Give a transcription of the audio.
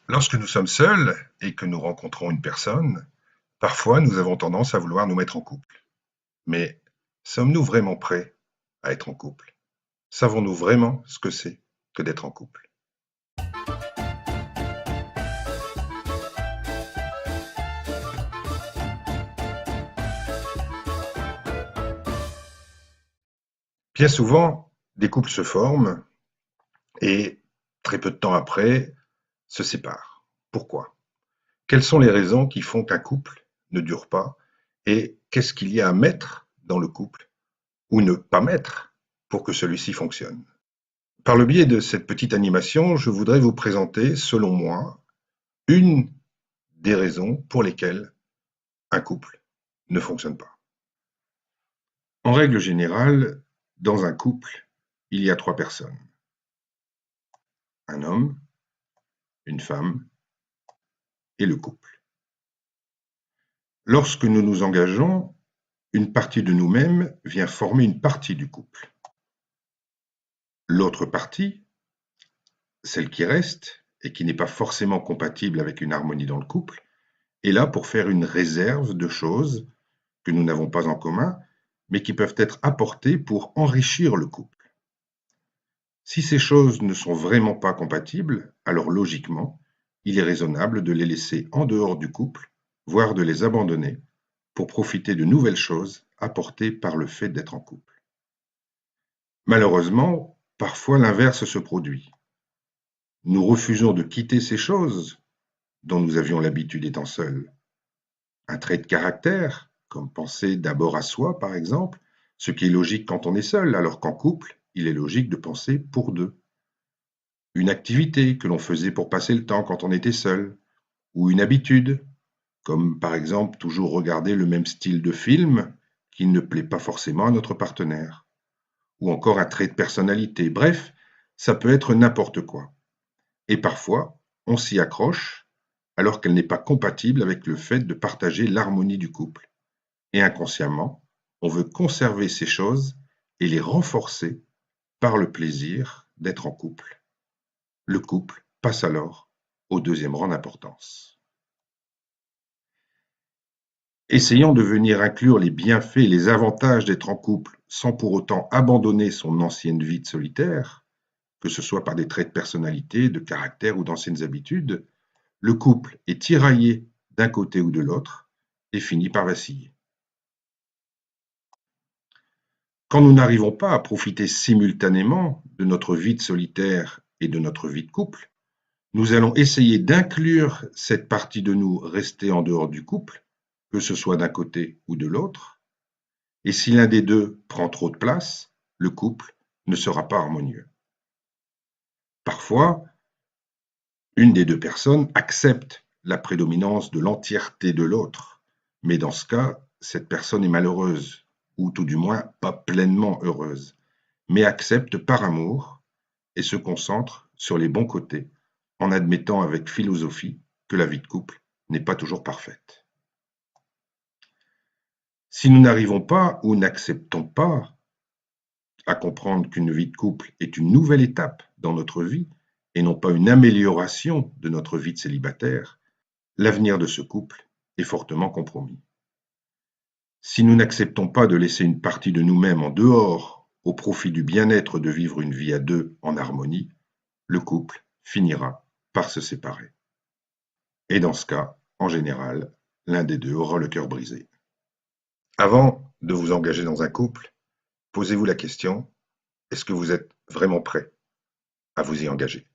Lorsque nous sommes seuls et que nous rencontrons une personne, parfois nous avons tendance à vouloir nous mettre en couple. Mais sommes-nous vraiment prêts à être en couple? Savons-nous vraiment ce que c'est que d'être en couple? Bien souvent, des couples se forment et très peu de temps après se séparent. Pourquoi? Quelles sont les raisons qui font qu'un couple ne dure pas et qu'est-ce qu'il y a à mettre dans le couple ou ne pas mettre pour que celui-ci fonctionne? Par le biais de cette petite animation, je voudrais vous présenter, selon moi, une des raisons pour lesquelles un couple ne fonctionne pas. En règle générale, dans un couple, il y a trois personnes. Un homme, une femme et le couple. Lorsque nous nous engageons, une partie de nous-mêmes vient former une partie du couple. L'autre partie, celle qui reste et qui n'est pas forcément compatible avec une harmonie dans le couple, est là pour faire une réserve de choses que nous n'avons pas en commun, mais qui peuvent être apportées pour enrichir le couple. Si ces choses ne sont vraiment pas compatibles, alors logiquement, il est raisonnable de les laisser en dehors du couple, voire de les abandonner, pour profiter de nouvelles choses apportées par le fait d'être en couple. Malheureusement, parfois l'inverse se produit. Nous refusons de quitter ces choses dont nous avions l'habitude étant seuls. Un trait de caractère, comme penser d'abord à soi par exemple, ce qui est logique quand on est seul, alors qu'en couple, il est logique de penser pour deux. Une activité que l'on faisait pour passer le temps quand on était seul, ou une habitude, comme par exemple toujours regarder le même style de film qui ne plaît pas forcément à notre partenaire, ou encore un trait de personnalité. Bref, ça peut être n'importe quoi. Et parfois, on s'y accroche alors qu'elle n'est pas compatible avec le fait de partager l'harmonie du couple. Et inconsciemment, on veut conserver ces choses et les renforcer par le plaisir d'être en couple. Le couple passe alors au deuxième rang d'importance. Essayons de venir inclure les bienfaits et les avantages d'être en couple sans pour autant abandonner son ancienne vie de solitaire, que ce soit par des traits de personnalité, de caractère ou d'anciennes habitudes. Le couple est tiraillé d'un côté ou de l'autre et finit par vaciller. Quand nous n'arrivons pas à profiter simultanément de notre vie de solitaire et de notre vie de couple, nous allons essayer d'inclure cette partie de nous restée en dehors du couple, que ce soit d'un côté ou de l'autre, et si l'un des deux prend trop de place, le couple ne sera pas harmonieux. Parfois, une des deux personnes accepte la prédominance de l'entièreté de l'autre, mais dans ce cas, cette personne est malheureuse, ou tout du moins pas pleinement heureuse, mais accepte par amour et se concentre sur les bons côtés, en admettant avec philosophie que la vie de couple n'est pas toujours parfaite. Si nous n'arrivons pas ou n'acceptons pas à comprendre qu'une vie de couple est une nouvelle étape dans notre vie et non pas une amélioration de notre vie de célibataire, l'avenir de ce couple est fortement compromis. Si nous n'acceptons pas de laisser une partie de nous-mêmes en dehors au profit du bien-être de vivre une vie à deux en harmonie, le couple finira par se séparer. Et dans ce cas, en général, l'un des deux aura le cœur brisé. Avant de vous engager dans un couple, posez-vous la question, est-ce que vous êtes vraiment prêt à vous y engager?